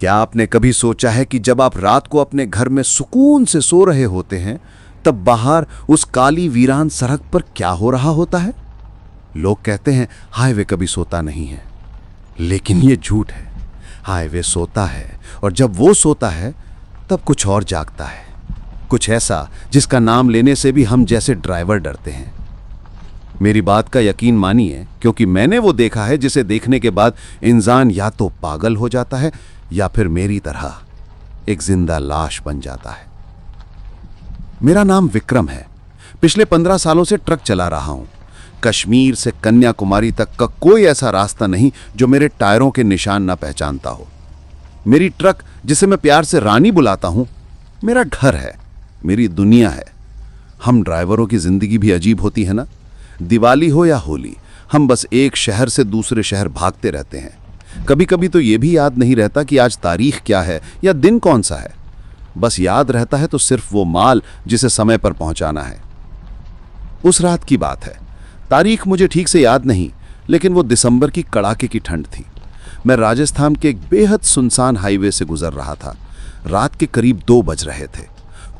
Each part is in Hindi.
क्या आपने कभी सोचा है कि जब आप रात को अपने घर में सुकून से सो रहे होते हैं, तब बाहर उस काली वीरान सड़क पर क्या हो रहा होता है? लोग कहते हैं हाईवे कभी सोता नहीं है, लेकिन ये झूठ है। हाईवे सोता है, और जब वो सोता है तब कुछ और जागता है, कुछ ऐसा जिसका नाम लेने से भी हम जैसे ड्राइवर डरते हैं। मेरी बात का यकीन मानिए, क्योंकि मैंने वो देखा है जिसे देखने के बाद इंसान या तो पागल हो जाता है या फिर मेरी तरह एक जिंदा लाश बन जाता है। मेरा नाम विक्रम है। पिछले 15 सालों से ट्रक चला रहा हूं। कश्मीर से कन्याकुमारी तक का कोई ऐसा रास्ता नहीं जो मेरे टायरों के निशान ना पहचानता हो। मेरी ट्रक, जिसे मैं प्यार से रानी बुलाता हूं, मेरा घर है, मेरी दुनिया है। हम ड्राइवरों की जिंदगी भी अजीब होती है ना। दिवाली हो या होली, हम बस एक शहर से दूसरे शहर भागते रहते हैं। कभी कभी तो यह भी याद नहीं रहता कि आज तारीख क्या है या दिन कौन सा है। बस याद रहता है तो सिर्फ वो माल जिसे समय पर पहुंचाना है। उस रात की बात है। तारीख मुझे ठीक से याद नहीं, लेकिन वो दिसंबर की कड़ाके की ठंड थी। मैं राजस्थान के एक बेहद सुनसान हाईवे से गुजर रहा था। रात के करीब 2 बज रहे थे।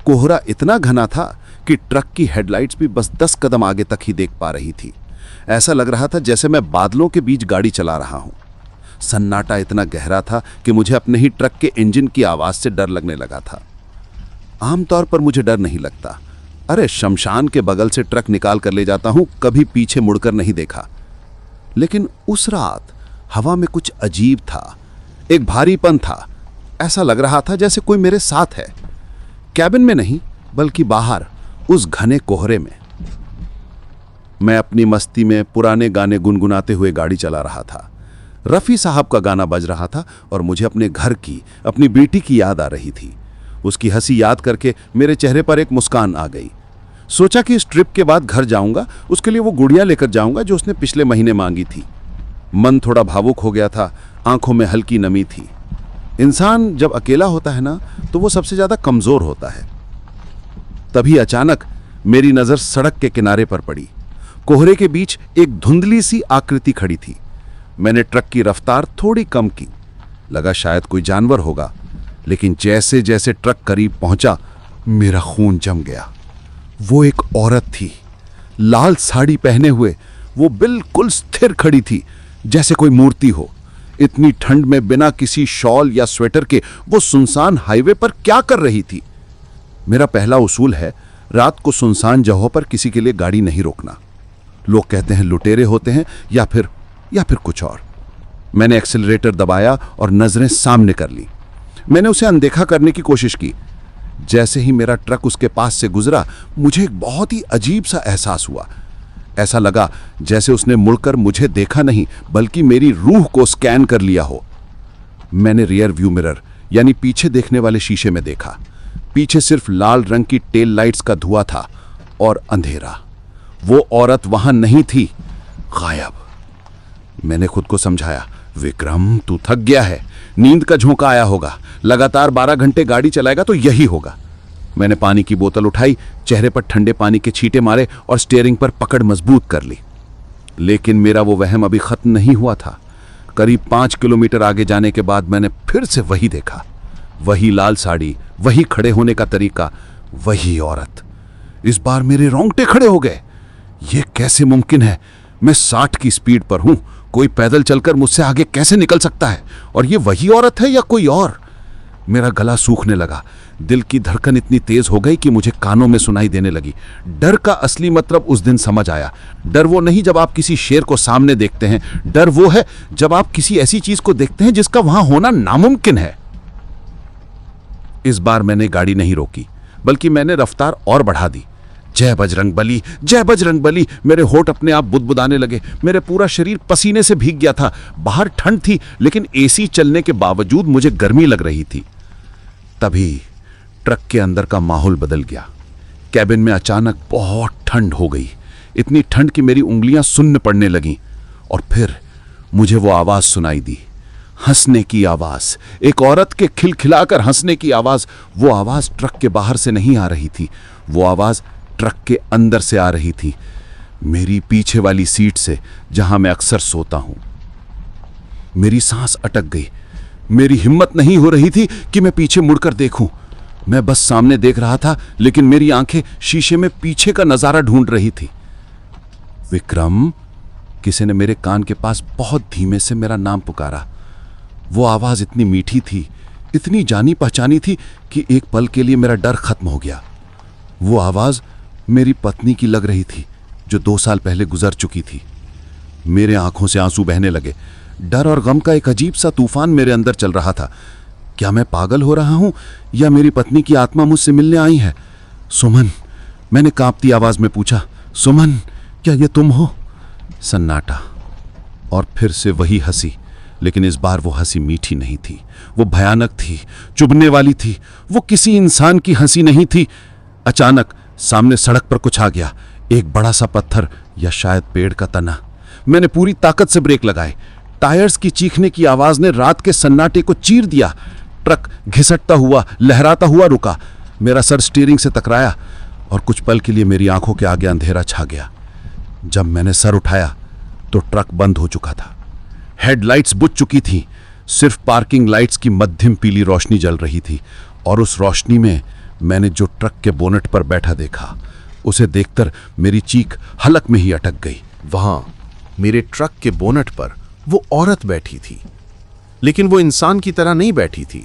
कोहरा इतना घना था कि ट्रक की हेडलाइट्स भी बस 10 कदम आगे तक ही देख पा रही थी। ऐसा लग रहा था जैसे मैं बादलों के बीच गाड़ी चला रहा हूं। सन्नाटा इतना गहरा था कि मुझे अपने ही ट्रक के इंजन की आवाज से डर लगने लगा था। आमतौर पर मुझे डर नहीं लगता। अरे, शमशान के बगल से ट्रक निकाल कर ले जाता हूं, कभी पीछे मुड़कर नहीं देखा। लेकिन उस रात हवा में कुछ अजीब था, एक भारीपन था। ऐसा लग रहा था जैसे कोई मेरे साथ है, कैबिन में नहीं बल्कि बाहर उस घने कोहरे में। मैं अपनी मस्ती में पुराने गाने गुनगुनाते हुए गाड़ी चला रहा था। रफी साहब का गाना बज रहा था और मुझे अपने घर की, अपनी बेटी की याद आ रही थी। उसकी हंसी याद करके मेरे चेहरे पर एक मुस्कान आ गई। सोचा कि इस ट्रिप के बाद घर जाऊंगा, उसके लिए वो गुड़िया लेकर जाऊंगा जो उसने पिछले महीने मांगी थी। मन थोड़ा भावुक हो गया था, आंखों में हल्की नमी थी। इंसान जब अकेला होता है ना, तो वो सबसे ज्यादा कमजोर होता है। तभी अचानक मेरी नजर सड़क के किनारे पर पड़ी। कोहरे के बीच एक धुंधली सी आकृति खड़ी थी। मैंने ट्रक की रफ्तार थोड़ी कम की। लगा शायद कोई जानवर होगा, लेकिन जैसे जैसे ट्रक करीब पहुंचा, मेरा खून जम गया। वो एक औरत थी, लाल साड़ी पहने हुए। वो बिल्कुल स्थिर खड़ी थी, जैसे कोई मूर्ति हो। इतनी ठंड में बिना किसी शॉल या स्वेटर के वो सुनसान हाईवे पर क्या कर रही थी? मेरा पहला उसूल है, रात को सुनसान जगहों पर किसी के लिए गाड़ी नहीं रोकना। लोग कहते हैं लुटेरे होते हैं या फिर कुछ और। मैंने एक्सीलरेटर दबाया और नजरें सामने कर ली। मैंने उसे अनदेखा करने की कोशिश की। जैसे ही मेरा ट्रक उसके पास से गुजरा, मुझे एक बहुत ही अजीब सा एहसास हुआ। ऐसा लगा जैसे उसने मुड़कर मुझे देखा नहीं, बल्कि मेरी रूह को स्कैन कर लिया हो। मैंने रियर व्यू मिरर यानी पीछे देखने वाले शीशे में देखा। पीछे सिर्फ लाल रंग की टेल लाइट्स का धुआं था और अंधेरा। वो औरत वहां नहीं थी, गायब। मैंने खुद को समझाया, विक्रम तू थक गया है, नींद का झोंका आया होगा। लगातार 12 घंटे गाड़ी चलाएगा तो यही होगा। मैंने पानी की बोतल उठाई, चेहरे पर ठंडे पानी के छींटे मारे और स्टीयरिंग पर पकड़ मजबूत कर ली। लेकिन मेरा वो वहम अभी खत्म नहीं हुआ था। करीब 5 किलोमीटर आगे जाने के बाद मैंने फिर से वही देखा। वही लाल साड़ी, वही खड़े होने का तरीका, वही औरत। इस बार मेरे रोंगटे खड़े हो गए। यह कैसे मुमकिन है? मैं 60 की स्पीड पर हूं। कोई पैदल चलकर मुझसे आगे कैसे निकल सकता है? और ये वही औरत है या कोई और? मेरा गला सूखने लगा। दिल की धड़कन इतनी तेज हो गई कि मुझे कानों में सुनाई देने लगी। डर का असली मतलब उस दिन समझ आया। डर वो नहीं जब आप किसी शेर को सामने देखते हैं। डर वो है जब आप किसी ऐसी चीज को देखते हैं जिसका वहां होना नामुमकिन है। इस बार मैंने गाड़ी नहीं रोकी, बल्कि मैंने रफ्तार और बढ़ा दी। जय बजरंग बली, जय बजरंग बली। मेरे होठ अपने आप बुदबुदाने लगे। मेरे पूरा शरीर पसीने से भीग गया था। बाहर ठंड थी, लेकिन एसी चलने के बावजूद मुझे गर्मी लग रही थी। तभी ट्रक के अंदर का माहौल बदल गया। कैबिन में अचानक बहुत ठंड हो गई। इतनी ठंड कि मेरी उंगलियां सुन्न पड़ने लगीं। और फिर मुझे वो आवाज सुनाई दी, हंसने की आवाज। एक औरत के खिलखिलाकर हंसने की आवाज। वो आवाज ट्रक के बाहर से नहीं आ रही थी, वो आवाज ट्रक के अंदर से आ रही थी, मेरी पीछे वाली सीट से, जहां मैं अक्सर सोता हूं। मेरी सांस अटक गई। मेरी हिम्मत नहीं हो रही थी कि मैं पीछे मुड़कर देखूं। मैं बस सामने देख रहा था, लेकिन मेरी आंखें शीशे में पीछे का नजारा ढूंढ रही थी। विक्रम, किसी ने मेरे कान के पास बहुत धीमे से मेरा नाम पुकारा। वो आवाज इतनी मीठी थी, इतनी जानी पहचानी थी कि एक पल के लिए मेरा डर खत्म हो गया। वो आवाज मेरी पत्नी की लग रही थी, जो 2 साल पहले गुजर चुकी थी। मेरे आंखों से आंसू बहने लगे। डर और गम का एक अजीब सा तूफान मेरे अंदर चल रहा था। क्या मैं पागल हो रहा हूं या मेरी पत्नी की आत्मा मुझसे मिलने आई है? सुमन, मैंने कांपती आवाज में पूछा। सुमन, क्या ये तुम हो? सन्नाटा, और फिर से वही हंसी, लेकिन इस बार वो हंसी मीठी नहीं थी, वो भयानक थी, चुभने वाली थी। वो किसी इंसान की हंसी नहीं थी। अचानक सामने सड़क पर कुछ आ गया, एक बड़ा सा पत्थर या शायद पेड़ का तना। मैंने पूरी ताकत से ब्रेक लगाए। टायर्स की चीखने की आवाज ने रात के सन्नाटे को चीर दिया। ट्रक घिसटता हुआ, लहराता हुआ रुका। मेरा सर स्टीयरिंग से टकराया और कुछ पल के लिए मेरी आंखों के आगे अंधेरा छा गया। जब मैंने सर उठाया तो ट्रक बंद हो चुका था। हेडलाइट्स बुझ चुकी थीं, सिर्फ पार्किंग लाइट्स की मध्यम पीली रोशनी जल रही थी। और उस रोशनी में मैंने जो ट्रक के बोनट पर बैठा देखा, उसे देखकर मेरी चीख हलक में ही अटक गई। वहां मेरे ट्रक के बोनट पर वो औरत बैठी थी, लेकिन वो इंसान की तरह नहीं बैठी थी।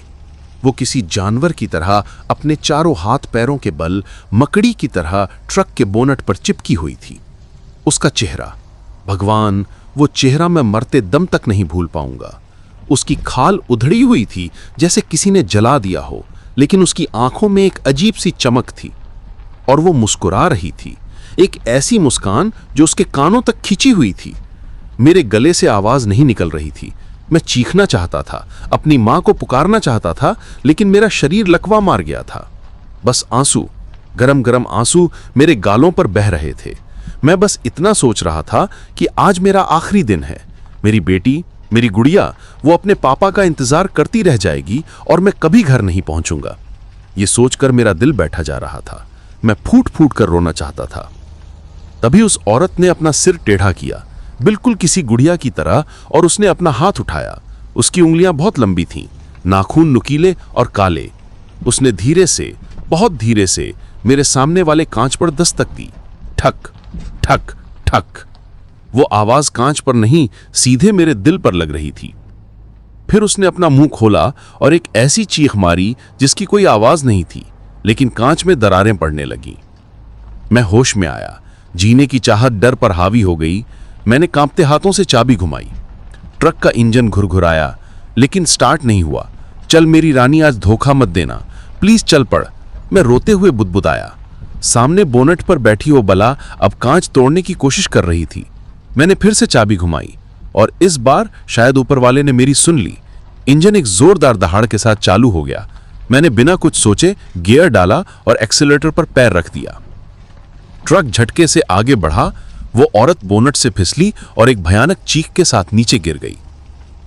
वो किसी जानवर की तरह अपने चारों हाथ पैरों के बल मकड़ी की तरह ट्रक के बोनट पर चिपकी हुई थी। उसका चेहरा, भगवान, वो चेहरा मैं मरते दम तक नहीं भूल पाऊंगा। उसकी खाल उधड़ी हुई थी जैसे किसी ने जला दिया हो, लेकिन उसकी आंखों में एक अजीब सी चमक थी और वो मुस्कुरा रही थी, एक ऐसी मुस्कान जो उसके कानों तक खिंची हुई थी। मेरे गले से आवाज नहीं निकल रही थी। मैं चीखना चाहता था, अपनी मां को पुकारना चाहता था, लेकिन मेरा शरीर लकवा मार गया था। बस आंसू, गरम गरम आंसू मेरे गालों पर बह रहे थे। मैं बस इतना सोच रहा था कि आज मेरा आखिरी दिन है। मेरी बेटी, मेरी गुड़िया, वो अपने पापा का इंतजार करती रह जाएगी और मैं कभी घर नहीं पहुंचूंगा। ये सोचकर मेरा दिल बैठा जा रहा था। मैं फूट फूट कर रोना चाहता था। तभी उस औरत ने अपना सिर टेढ़ा किया, बिल्कुल किसी गुड़िया की तरह, और उसने अपना हाथ उठाया। उसकी उंगलियां बहुत लंबी थीं, नाखून नुकीले और काले। उसने धीरे से, बहुत धीरे से मेरे सामने वाले कांच पर दस्तक दी। ठक ठक ठक। वो आवाज कांच पर नहीं, सीधे मेरे दिल पर लग रही थी। फिर उसने अपना मुंह खोला और एक ऐसी चीख मारी जिसकी कोई आवाज नहीं थी, लेकिन कांच में दरारें पड़ने लगीं। मैं होश में आया। जीने की चाहत डर पर हावी हो गई। मैंने कांपते हाथों से चाबी घुमाई। ट्रक का इंजन घुरघुराया, लेकिन स्टार्ट नहीं हुआ। चल मेरी रानी, आज धोखा मत देना, प्लीज चल पड़। मैं रोते हुए बुदबुदाया। सामने बोनट पर बैठी वो बला अब कांच तोड़ने की कोशिश कर रही थी। मैंने फिर से चाबी घुमाई और इस बार शायद ऊपर वाले ने मेरी सुन ली। इंजन एक जोरदार दहाड़ के साथ चालू हो गया। मैंने बिना कुछ सोचे गियर डाला और एक्सीलरेटर पर पैर रख दिया। ट्रक झटके से आगे बढ़ा। वो औरत बोनट से फिसली और एक भयानक चीख के साथ नीचे गिर गई।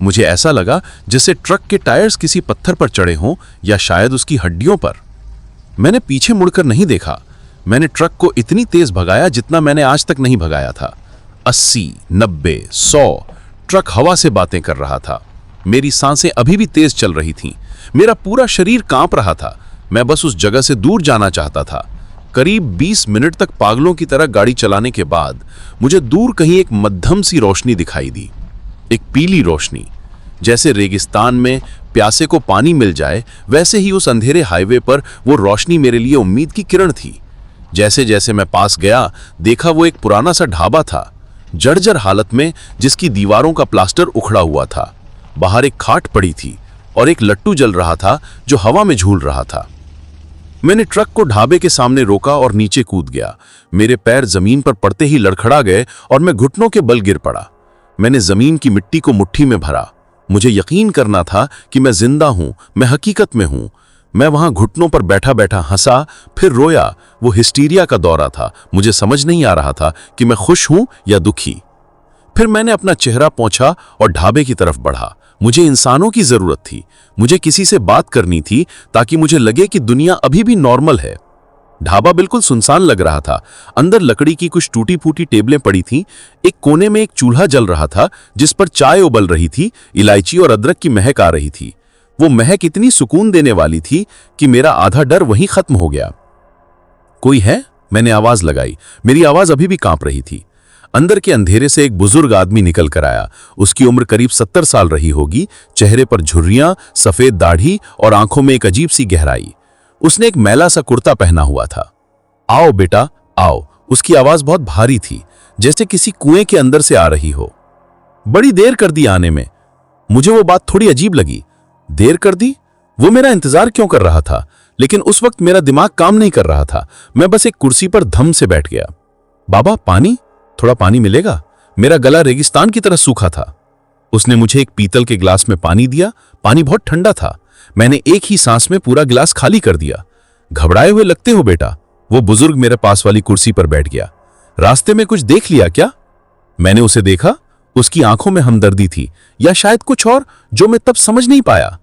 मुझे ऐसा लगा जैसे ट्रक के टायर्स किसी पत्थर पर चढ़े हों या शायद उसकी हड्डियों पर। मैंने पीछे मुड़कर नहीं देखा। मैंने ट्रक को इतनी तेज भगाया जितना मैंने आज तक नहीं भगाया था। 80, 90, 100। ट्रक हवा से बातें कर रहा था। मेरी सांसें अभी भी तेज चल रही थीं। मेरा पूरा शरीर कांप रहा था। मैं बस उस जगह से दूर जाना चाहता था। करीब 20 मिनट तक पागलों की तरह गाड़ी चलाने के बाद मुझे दूर कहीं एक मध्यम सी रोशनी दिखाई दी। एक पीली रोशनी, जैसे रेगिस्तान में प्यासे को पानी मिल जाए, वैसे ही उस अंधेरे हाईवे पर वो रोशनी मेरे लिए उम्मीद की किरण थी। जैसे जैसे मैं पास गया, देखा वो एक पुराना सा ढाबा था, जर्जर हालत में, जिसकी दीवारों का प्लास्टर उखड़ा हुआ था। बाहर एक खाट पड़ी थी और एक लट्टू जल रहा था जो हवा में झूल रहा था। मैंने ट्रक को ढाबे के सामने रोका और नीचे कूद गया। मेरे पैर जमीन पर पड़ते ही लड़खड़ा गए और मैं घुटनों के बल गिर पड़ा। मैंने जमीन की मिट्टी को मुट्ठी में भरा। मुझे यकीन करना था कि मैं जिंदा हूं, मैं हकीकत में हूं। मैं वहां घुटनों पर बैठा बैठा हंसा, फिर रोया। वो हिस्टीरिया का दौरा था। मुझे समझ नहीं आ रहा था कि मैं खुश हूं या दुखी। फिर मैंने अपना चेहरा पोंछा और ढाबे की तरफ बढ़ा। मुझे इंसानों की जरूरत थी। मुझे किसी से बात करनी थी ताकि मुझे लगे कि दुनिया अभी भी नॉर्मल है। ढाबा बिल्कुल सुनसान लग रहा था। अंदर लकड़ी की कुछ टूटी फूटी टेबलें पड़ी थीं। एक कोने में एक चूल्हा जल रहा था जिस पर चाय उबल रही थी। इलायची और अदरक की महक आ रही थी। वो महक इतनी सुकून देने वाली थी कि मेरा आधा डर वहीं खत्म हो गया। कोई है? मैंने आवाज लगाई। मेरी आवाज अभी भी कांप रही थी। अंदर के अंधेरे से एक बुजुर्ग आदमी निकल कर आया। उसकी उम्र करीब 70 साल रही होगी। चेहरे पर झुर्रियां, सफेद दाढ़ी और आंखों में एक अजीब सी गहराई। उसने एक मैला सा कुर्ता पहना हुआ था। आओ बेटा, आओ। उसकी आवाज बहुत भारी थी, जैसे किसी कुएं के अंदर से आ रही हो। बड़ी देर कर दी आने में। मुझे वो बात थोड़ी अजीब लगी। देर कर दी? वो मेरा इंतजार क्यों कर रहा था? लेकिन उस वक्त मेरा दिमाग काम नहीं कर रहा था। मैं बस एक कुर्सी पर धम से बैठ गया। बाबा, पानी? थोड़ा पानी मिलेगा? मेरा गला रेगिस्तान की तरह सूखा था। उसने मुझे एक पीतल के गिलास में पानी दिया। पानी बहुत ठंडा था। मैंने एक ही सांस में पूरा गिलास खाली कर दिया। घबराए हुए लगते हो बेटा। वो बुजुर्ग मेरे पास वाली कुर्सी पर बैठ गया। रास्ते में कुछ देख लिया क्या? मैंने उसे देखा। उसकी आंखों में हमदर्दी थी, या शायद कुछ और जो मैं तब समझ नहीं पाया।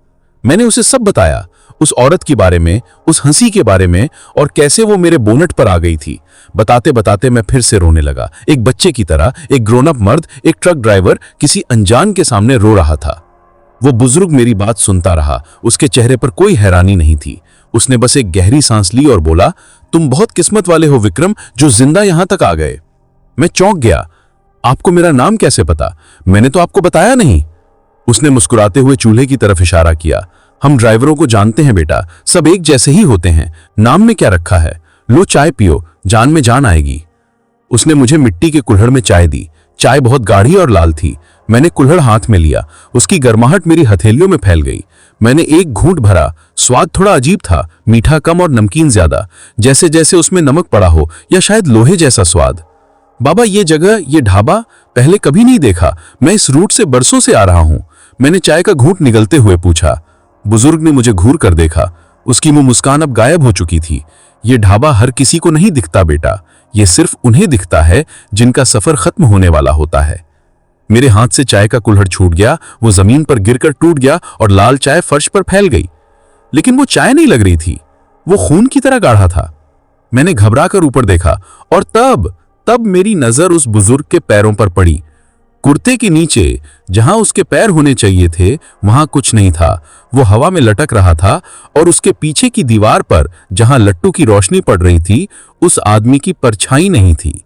मैंने उसे सब बताया, उस औरत के बारे में, उस हंसी के बारे में, और कैसे वो मेरे बोनट पर आ गई थी। बताते बताते मैं फिर से रोने लगा, एक बच्चे की तरह। एक ग्रोन अप मर्द, एक ट्रक ड्राइवर किसी अनजान के सामने रो रहा था। वो बुजुर्ग मेरी बात सुनता रहा। उसके चेहरे पर कोई हैरानी नहीं थी। उसने बस एक गहरी सांस ली और बोला, तुम बहुत किस्मत वाले हो विक्रम, जो जिंदा यहां तक आ गए। मैं चौंक गया। आपको मेरा नाम कैसे पता? मैंने तो आपको बताया नहीं। उसने मुस्कुराते हुए चूल्हे की तरफ इशारा किया। हम ड्राइवरों को जानते हैं बेटा, सब एक जैसे ही होते हैं। नाम में क्या रखा है? लो चाय पियो, जान में जान आएगी। उसने मुझे मिट्टी के कुल्हड़ में चाय दी। चाय बहुत गाढ़ी और लाल थी। मैंने कुल्हड़ हाथ में लिया। उसकी गर्माहट मेरी हथेलियों में फैल गई। मैंने एक घूंट भरा। स्वाद थोड़ा अजीब था, मीठा कम और नमकीन ज्यादा, जैसे जैसे उसमें नमक पड़ा हो, या शायद लोहे जैसा स्वाद। बाबा, ये जगह, ये ढाबा पहले कभी नहीं देखा। मैं इस रूट से बरसों से आ रहा हूं। मैंने चाय का घूंट निगलते हुए पूछा। बुजुर्ग ने मुझे घूर कर देखा। उसकी मुंह मुस्कान अब गायब हो चुकी थी। ये ढाबा हर किसी को नहीं दिखता बेटा, ये सिर्फ उन्हें दिखता है जिनका सफर खत्म होने वाला होता है। मेरे हाथ से चाय का कुल्हड़ छूट गया। वो जमीन पर गिरकर टूट गया और लाल चाय फर्श पर फैल गई। लेकिन वो चाय नहीं लग रही थी, वो खून की तरह गाढ़ा था। मैंने घबरा कर ऊपर देखा और तब मेरी नजर उस बुजुर्ग के पैरों पर पड़ी। कुर्ते के नीचे जहां उसके पैर होने चाहिए थे, वहां कुछ नहीं था। वो हवा में लटक रहा था और उसके पीछे की दीवार पर जहां लट्टू की रोशनी पड़ रही थी, उस आदमी की परछाई नहीं थी।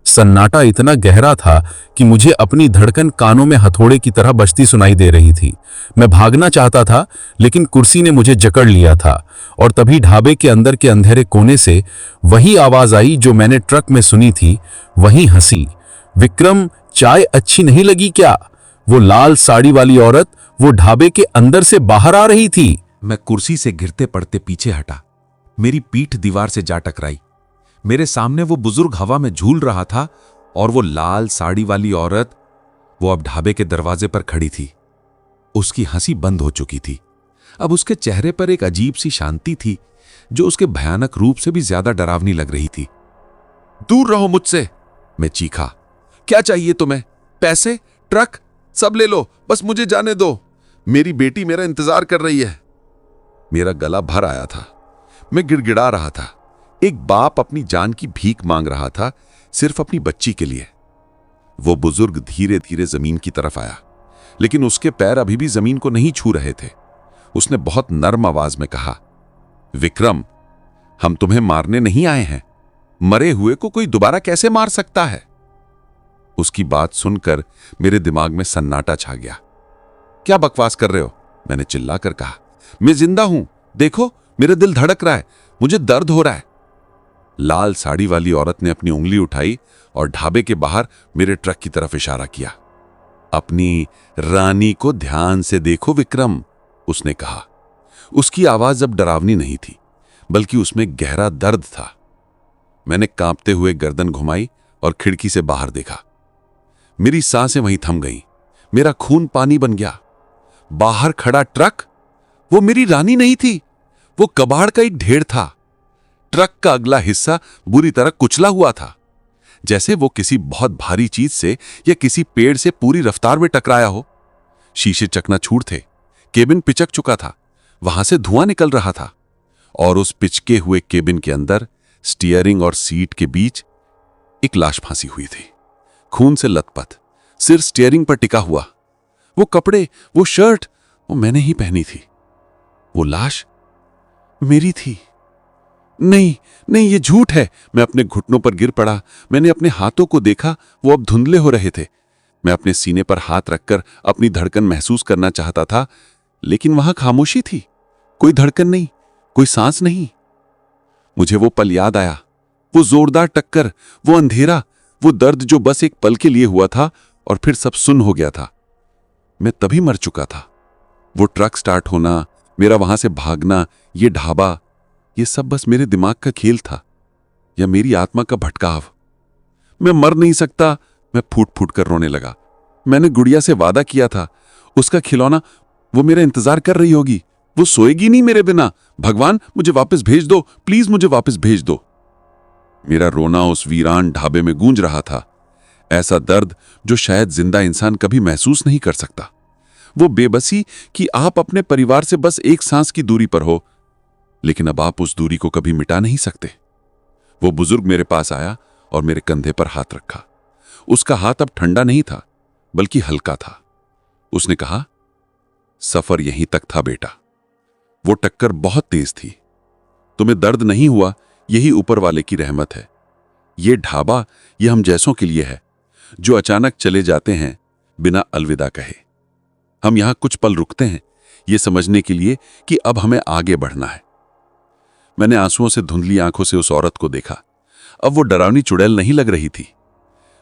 सन्नाटा इतना गहरा था कि मुझे अपनी धड़कन कानों में हथौड़े की तरह बजती सुनाई दे रही थी। मैं भागना चाहता था, लेकिन कुर्सी ने मुझे जकड़ लिया था। और तभी ढाबे के अंदर के अंधेरे कोने से वही आवाज आई जो मैंने ट्रक में सुनी थी, वही हंसी। विक्रम, चाय अच्छी नहीं लगी क्या? वो लाल साड़ी वाली औरत वो ढाबे के अंदर से बाहर आ रही थी। मैं कुर्सी से गिरते पड़ते पीछे हटा। मेरी पीठ दीवार से जा टकराई। मेरे सामने वो बुजुर्ग हवा में झूल रहा था और वो लाल साड़ी वाली औरत, वो अब ढाबे के दरवाजे पर खड़ी थी। उसकी हंसी बंद हो चुकी थी। अब उसके चेहरे पर एक अजीब सी शांति थी जो उसके भयानक रूप से भी ज्यादा डरावनी लग रही थी। दूर रहो मुझसे, मैं चीखा। क्या चाहिए तुम्हें? पैसे, ट्रक, सब ले लो, बस मुझे जाने दो। मेरी बेटी मेरा इंतजार कर रही है। मेरा गला भर आया था। मैं गिड़गिड़ा रहा था। एक बाप अपनी जान की भीख मांग रहा था, सिर्फ अपनी बच्ची के लिए। वो बुजुर्ग धीरे धीरे जमीन की तरफ आया, लेकिन उसके पैर अभी भी जमीन को नहीं छू रहे थे। उसने बहुत नर्म आवाज में कहा, विक्रम, हम तुम्हें मारने नहीं आए हैं। मरे हुए को कोई दोबारा कैसे मार सकता है? उसकी बात सुनकर मेरे दिमाग में सन्नाटा छा गया। क्या बकवास कर रहे हो? मैंने चिल्लाकर कहा। मैं जिंदा हूं, देखो मेरा दिल धड़क रहा है, मुझे दर्द हो रहा है। लाल साड़ी वाली औरत ने अपनी उंगली उठाई और ढाबे के बाहर मेरे ट्रक की तरफ इशारा किया। अपनी रानी को ध्यान से देखो विक्रम, उसने कहा। उसकी आवाज अब डरावनी नहीं थी, बल्कि उसमें गहरा दर्द था। मैंने कांपते हुए गर्दन घुमाई और खिड़की से बाहर देखा। मेरी सांसें वहीं थम गईं। मेरा खून पानी बन गया। बाहर खड़ा ट्रक, वो मेरी रानी नहीं थी, वो कबाड़ का एक ढेर था। ट्रक का अगला हिस्सा बुरी तरह कुचला हुआ था, जैसे वो किसी बहुत भारी चीज से या किसी पेड़ से पूरी रफ्तार में टकराया हो। शीशे चकनाचूर थे, केबिन पिचक चुका था, वहां से धुआं निकल रहा था, और उस पिचके हुए केबिन के अंदर स्टीयरिंग और सीट के बीच एक लाश फांसी हुई थी, खून से लथपथ, सिर स्टीयरिंग पर टिका हुआ। वो कपड़े, वो शर्ट, वो मैंने ही पहनी थी। वो लाश मेरी थी। नहीं नहीं, ये झूठ है। मैं अपने घुटनों पर गिर पड़ा। मैंने अपने हाथों को देखा, वो अब धुंधले हो रहे थे। मैं अपने सीने पर हाथ रखकर अपनी धड़कन महसूस करना चाहता था, लेकिन वहां खामोशी थी। कोई धड़कन नहीं, कोई सांस नहीं। मुझे वो पल याद आया, वो जोरदार टक्कर, वो अंधेरा, वो दर्द जो बस एक पल के लिए हुआ था और फिर सब सुन्न हो गया था। मैं तभी मर चुका था। वो ट्रक स्टार्ट होना, मेरा वहां से भागना, ये ढाबा, ये सब बस मेरे दिमाग का खेल था या मेरी आत्मा का भटकाव। मैं मर नहीं सकता। मैं फूट फूट कर रोने लगा। मैंने गुड़िया से वादा किया था, उसका खिलौना, वो मेरा इंतजार कर रही होगी। वो सोएगी नहीं मेरे बिना। भगवान, मुझे वापस भेज दो, प्लीज मुझे वापस भेज दो। मेरा रोना उस वीरान ढाबे में गूंज रहा था। ऐसा दर्द जो शायद जिंदा इंसान कभी महसूस नहीं कर सकता। वो बेबसी कि आप अपने परिवार से बस एक सांस की दूरी पर हो, लेकिन अब आप उस दूरी को कभी मिटा नहीं सकते। वो बुजुर्ग मेरे पास आया और मेरे कंधे पर हाथ रखा। उसका हाथ अब ठंडा नहीं था, बल्कि हल्का था। उसने कहा, सफर यहीं तक था बेटा। वो टक्कर बहुत तेज थी। तुम्हें दर्द नहीं हुआ, यही ऊपर वाले की रहमत है। ये ढाबा, ये हम जैसों के लिए है, जो अचानक चले जाते हैं बिना अलविदा कहे। हम यहां कुछ पल रुकते हैं, ये समझने के लिए कि अब हमें आगे बढ़ना है। मैंने आंसुओं से धुंधली आंखों से उस औरत को देखा। अब वो डरावनी चुड़ैल नहीं लग रही थी।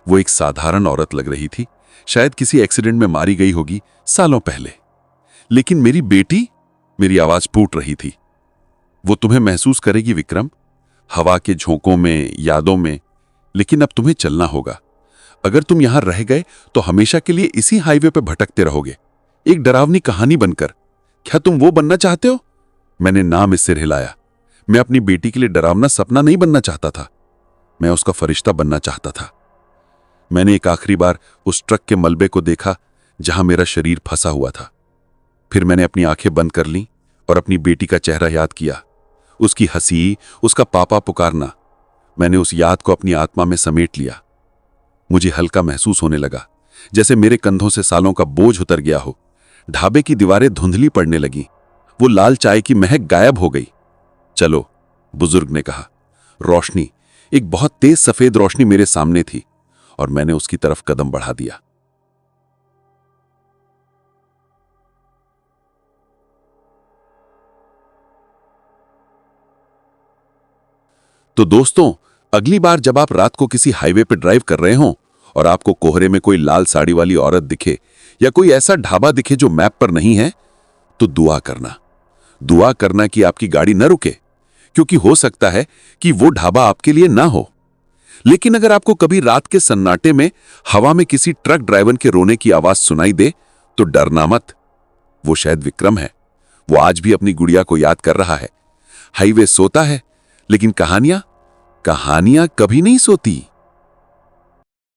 वो एक साधारण औरत लग रही थी, शायद किसी एक्सीडेंट में मारी गई होगी सालों पहले। लेकिन मेरी बेटी, मेरी आवाज फूट रही थी। वो तुम्हें महसूस करेगी विक्रम, हवा के झोंकों में, यादों में, लेकिन अब तुम्हें चलना होगा। अगर तुम यहां रह गए तो हमेशा के लिए इसी हाईवे पर भटकते रहोगे, एक डरावनी कहानी बनकर। क्या तुम वो बनना चाहते हो? मैंने नाम इस सिर हिलाया। मैं अपनी बेटी के लिए डरावना सपना नहीं बनना चाहता था, मैं उसका फरिश्ता बनना चाहता था। मैंने एक आखिरी बार उस ट्रक के मलबे को देखा जहां मेरा शरीर फंसा हुआ था। फिर मैंने अपनी आंखें बंद कर लीं और अपनी बेटी का चेहरा याद किया, उसकी हंसी, उसका पापा पुकारना। मैंने उस याद को अपनी आत्मा में समेट लिया। मुझे हल्का महसूस होने लगा, जैसे मेरे कंधों से सालों का बोझ उतर गया हो। ढाबे की दीवारें धुंधली पड़ने लगी। वो लाल चाय की महक गायब हो गई। चलो, बुजुर्ग ने कहा। रोशनी, एक बहुत तेज सफेद रोशनी मेरे सामने थी और मैंने उसकी तरफ कदम बढ़ा दिया। तो दोस्तों, अगली बार जब आप रात को किसी हाईवे पर ड्राइव कर रहे हों और आपको कोहरे में कोई लाल साड़ी वाली औरत दिखे या कोई ऐसा ढाबा दिखे जो मैप पर नहीं है, तो दुआ करना कि आपकी गाड़ी न रुके, क्योंकि हो सकता है कि वो ढाबा आपके लिए ना हो। लेकिन अगर आपको कभी रात के सन्नाटे में हवा में किसी ट्रक ड्राइवर के रोने की आवाज सुनाई दे, तो डरना मत। वो शायद विक्रम है। वो आज भी अपनी गुड़िया को याद कर रहा है। हाईवे सोता है, लेकिन कहानियां कभी नहीं सोती।